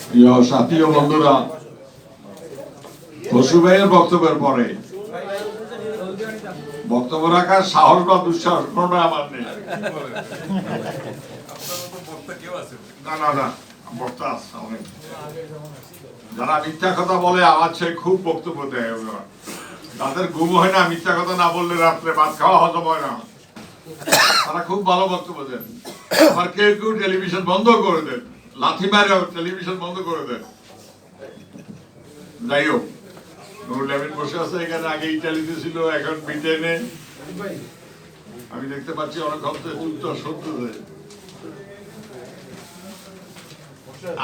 প্রিয় সাথী ও বন্ধুরা, বসু ভাইয়ের বক্তব্যের পরে বক্তব্য রাখার সাহস বা দুঃসাহস কোনটা আমার নেই। না না না, বক্তা আছে অনেক। যারা মিথ্যা কথা বলে আমার চেয়ে খুব বক্তব্য দেয়, তাদের ঘুম হয় না। মিথ্যা কথা না বললে রাত্রে ভাত খাওয়া হজম হয় না। তারা খুব ভালো বক্তব্য দেন। আবার কেউ কেউ টেলিভিশন বন্ধ করে দেন, লাথি মারে টেলিভিশন বন্ধ করে দেন। যাই হোক, নুরুল আমিন বসে আছে এখানে, আগে ইটালিতে ছিল, এখন ব্রিটেনে। আমি দেখতে পাচ্ছি অনেক সত্য।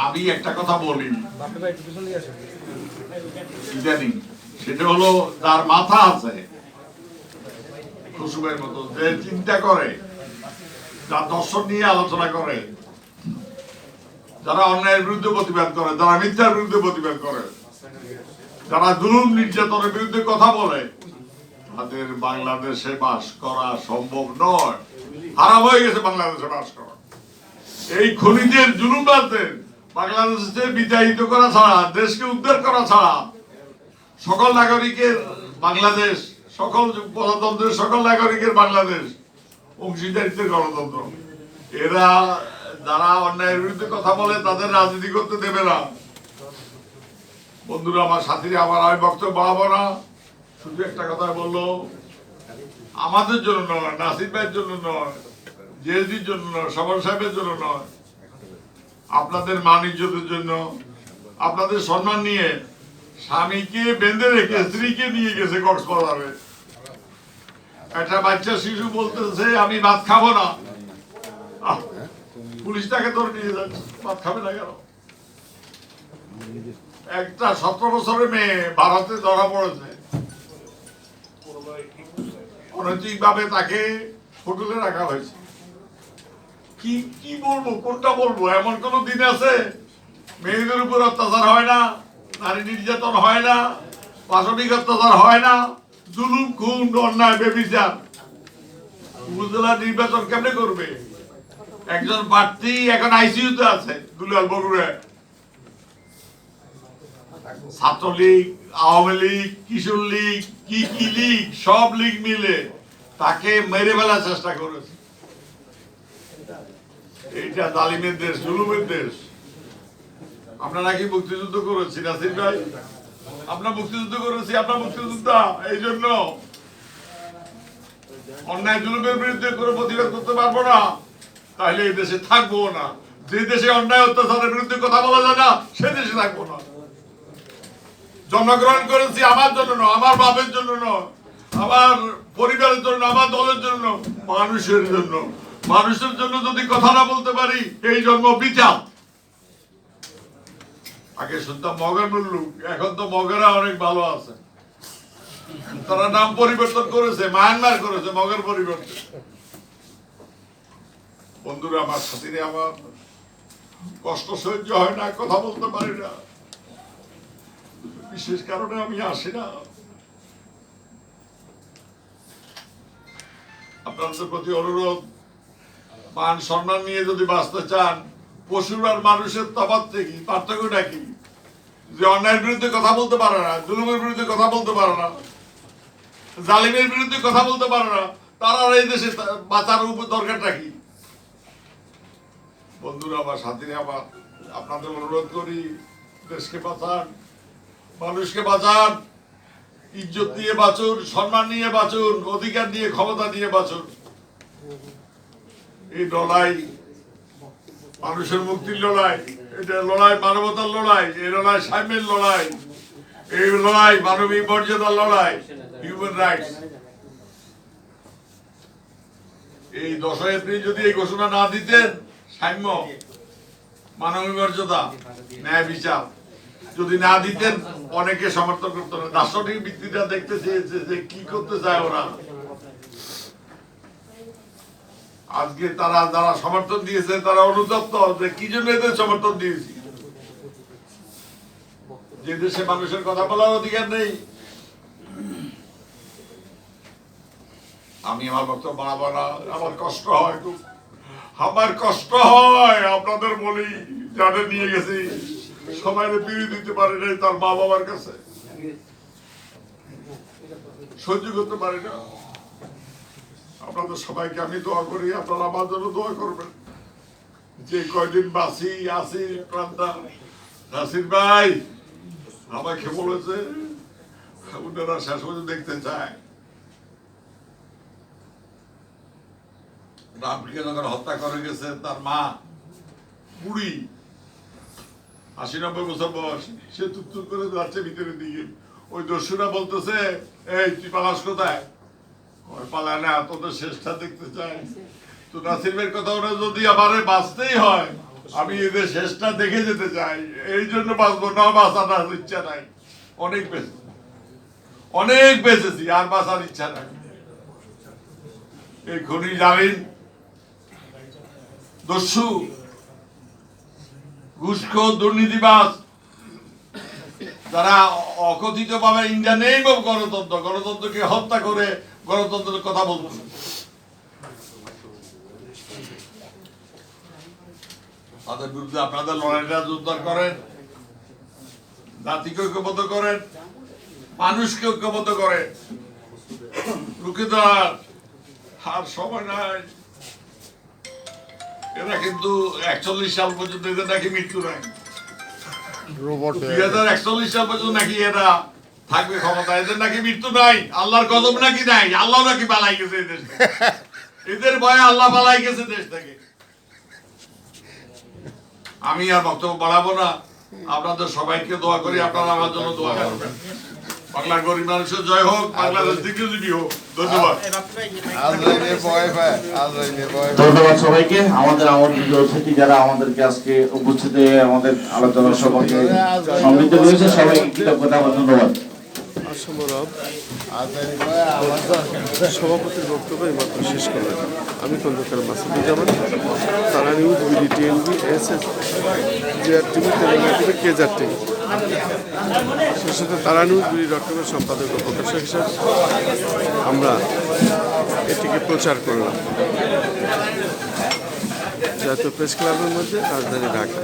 আমি একটা কথা বলি ইদানিং, সেটা হলো তার মাথা আছে কুসুমের মতো, যে চিন্তা করে, যার দর্শন নিয়ে আলোচনা করে, যারা অন্যায়ের বিরুদ্ধে প্রতিবাদ করে, যারা মিথ্যার বিরুদ্ধে প্রতিবাদ করে, যারা জুলুম নির্যাতনের বিরুদ্ধে কথা বলে, তাদের বাংলাদেশে বাস করা সম্ভব নয়। হারাম হয়ে গেছে বাংলাদেশে বাস করা। এই খনিজের জুলুমবাজদের বাংলাদেশে বিতাড়িত করা ছাড়া, দেশকে উদ্ধার করা ছাড়া, সকল নাগরিকের বাংলাদেশ, সকল প্রজাতন্ত্রের সকল নাগরিকের বাংলাদেশ অংশীদারিত্বের গণতন্ত্র। এরা যারা অন্যায়ের বিরুদ্ধে কথা বলে তাদের রাজনীতি করতে দেবে না। বন্ধুরা, আমার সাথীরা, আমার আমি বক্তব্য বাড়াবো না, শুধু একটা কথা বললো, আমাদের জন্য নয়, নাসির ভাইয়ের জন্য নয়, জেএসডির জন্য নয়, সবর সাহেবের জন্য নয়, আপনাদের মান ইজ্জতের জন্য, আপনাদের সম্মান নিয়ে স্বামীকে বেঁধে রেখে স্ত্রীকে নিয়ে গেছে কক্সবাজারে। একটা বাচ্চা শিশু বলতেছে আমি ভাত খাবো না, পুলিশ তাকে ধরে নিয়ে যাচ্ছে। ভাত খাবে না কেন? একটা 17 বছরের মেয়ে ভারতে ধরা পড়েছে, অনৈতিক ভাবে তাকে হোটেলে রাখা হয়েছে। কি বলবো, কোনটা বলবো? এমন কোন দিন আছে মেয়েদের উপর অত্যাচার হয় না, নারী নির্যাতন হয় না, পাশবিক অত্যাচার হয় না, জুলুম, খুন, অন্যায়, বেবিচার? উপজেলা নির্বাচন কেমনে করবে? একজন প্রার্থী এখন আইসিইউতে আছে, দুলাল বগুড়ায়। ছাত্রলীগ, আওয়ামী লীগ, কিশোর লীগ, কি লীগ, সব লীগ মিলে তাকে মেরে ফেলার চেষ্টা করেছে। এইটা জালিমের দেশ, জুলুমের দেশ। আপনারা কি মুক্তিযুদ্ধ করেছি নাসির ভাই? আমরা মুক্তিযুদ্ধ করেছি, আপনার মুক্তিযোদ্ধা। এই জন্য অন্যায় জুলুমের বিরুদ্ধে কোনো প্রতিবাদ করতে পারবো না, তাহলে এই দেশে থাকবো না। যে দেশে অন্যায় অত্যাচারের বিরুদ্ধে কথা বলা যায় না, সে দেশে থাকবো না। জন্মগ্রহণ করেছি আমার জন্য নয়, আমার বাপের জন্য নয়, আমার পরিবারের জন্য, আমার দলের জন্য, মানুষের জন্য। মানুষের জন্য যদি কথা না বলতে পারি, এই জন্ম বৃথা। আগে শুনতাম মগের মুল্লুক, এখন তো মগেরা অনেক ভালো আছে। তারা নাম পরিবর্তন করেছে, মায়ানমার করেছে মগের পরিবর্তন। বন্ধুরা, আমার সাথীরা, আমার কষ্ট সহ্য হয় না, কথা বলতে পারি না, বিশেষ কারণে আমি আসি না। আপনাদের প্রতি অনুরোধ, মান সম্মান নিয়ে যদি বাঁচতে চান, পশুর আর মানুষের তফাৎ কি, পার্থক্যটা কি? যে অন্যায়ের বিরুদ্ধে কথা বলতে পারে না, জুলুমের বিরুদ্ধে কথা বলতে পারে না, জালিমের বিরুদ্ধে কথা বলতে পারে না, তারা এই দেশে বাঁচার দরকারটা কি? বন্ধুরা, আমার সাথীরা, আমার আপনাদের অনুরোধ করি, দেশকে বাঁচান, মানুষকে বাঁচান, ইজ্জত নিয়ে বাঁচুন, সম্মান নিয়ে বাঁচুন, অধিকার নিয়ে, ক্ষমতা নিয়ে বাঁচুন। এই লড়াই মানুষের মুক্তির লড়াই, এটা লড়াই মানবতার লড়াই, এই লড়াই সাম্যের লড়াই, এই লড়াই মানবিক মর্যাদার লড়াই, হিউম্যান রাইটস। এই 10 এপ্রিল যদি এই ঘোষণা না দিতেন, সাম্য, মানবিক মর্যাদা, ন্যায় বিচার যদি না দিতেন, অনেকে সমর্থন করতো না। দার্শনিক ভিত্তিটা দেখতে চেয়েছে যে কি করতে চায় ওরা। আজকে তারা যারা সমর্থন দিয়েছে, তারা অনুতপ্ত যে কি জন্য এদের সমর্থন দিয়েছি। যে দেশে মানুষের কথা বলার অধিকার নেই। আমি আমার বক্তব্য বাড়াবো না, আমার কষ্ট হয় খুব। আমার কষ্ট হয় আপনাদের বলি, যাদের নিয়ে গেছি সবাই বিড়ি দিতে পারে নাই তার মা বাবার কাছে, সহ্য করতে পারি না। আপনাদের সবাইকে আমি দোয়া করি, আপনারা আমার জন্য দোয়া করবেন। যে কয়দিন বাঁচি আসি প্রাণটা, নাসির ভাই আমাকে বলেছে ওনারা শেষ পর্যন্ত দেখতে চায় রামকে যখন হত্যা করে গেছে তার মা বুড়ি ৮০-৯০ বছর বয়স, সে তুত্তুর করে যাচ্ছে ভিতরের দিকে। ওই দস্যুরা বলতেছে এই তুই পালাস কোথায়, পালায় না, তোদের শেষটা দেখতে চাই। তো নাসির ভাইয়ের কথা ওরা যদি আমারে বাঁচতেই হয় আমি এদের শেষটা দেখে যেতে চাই, এই জন্য বাঁচবো, না বাঁচার ইচ্ছা নাই। অনেক বেঁচেছি, আর বাঁচার ইচ্ছা নাই। এই খনি জামিন দস্যু ঘুষখোর দুর্নীতিবাজ যারা অকথিত ভাবে ইন্ডিয়া নেই গণতন্ত্রকে হত্যা করে গণতন্ত্রের কথা বলছে। তাদের বিরুদ্ধে আপনাদের লড়াইটা জোরদার করেন, জাতিকে ঐক্যবদ্ধ করেন, মানুষকে ঐক্যবদ্ধ করেন, রুখে দেওয়ার আর সময় নাই। এরা কিন্তু 41 সাল পর্যন্ত এদের নাকি মৃত্যু নাই, 2041 সাল পর্যন্ত নাকি এরা থাকবে ক্ষমতা, এদের নাকি মৃত্যু নাই, আল্লাহর গজব নাকি নাই, আল্লাহ নাকি পালাই গেছে এদের, এদের ভয়ে আল্লাহ পালাই গেছে দেশ থেকে। আমি আর বক্তব্য বাড়াবো না, আপনাদের সবাইকে দোয়া করি, আপনারা আমার জন্য দোয়া করবেন। বাংলার গরিব মানুষের জয় হোক, বাংলাদেশ দীর্ঘজীবী হোক। ধন্যবাদ। ধন্যবাদ সবাইকে। আমাদের আমন্ত্রিত অতিথি যারা আমাদেরকে আজকে উপস্থিত হয়ে আমাদের আলোচনা সভাকে সমৃদ্ধ করেছে, সবাইকে কৃতজ্ঞতা ও ধন্যবাদ। সভাপতির বক্তব্য এইমাত্র শেষ করলেন। আমি Khandakar Masuduzzaman, Tara news, BD TNB, SS, GR TV, Telangana TV, কেজার টিভি, সেই সাথে তারা নিউজ বিডি.কমের সম্পাদক ও প্রকাশক হিসাবে আমরা এটিকে প্রচার করলাম জাতীয় প্রেস ক্লাবের মধ্যে, রাজধানী ঢাকা।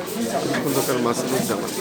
খন্দকার মাসুদুজ্জামান।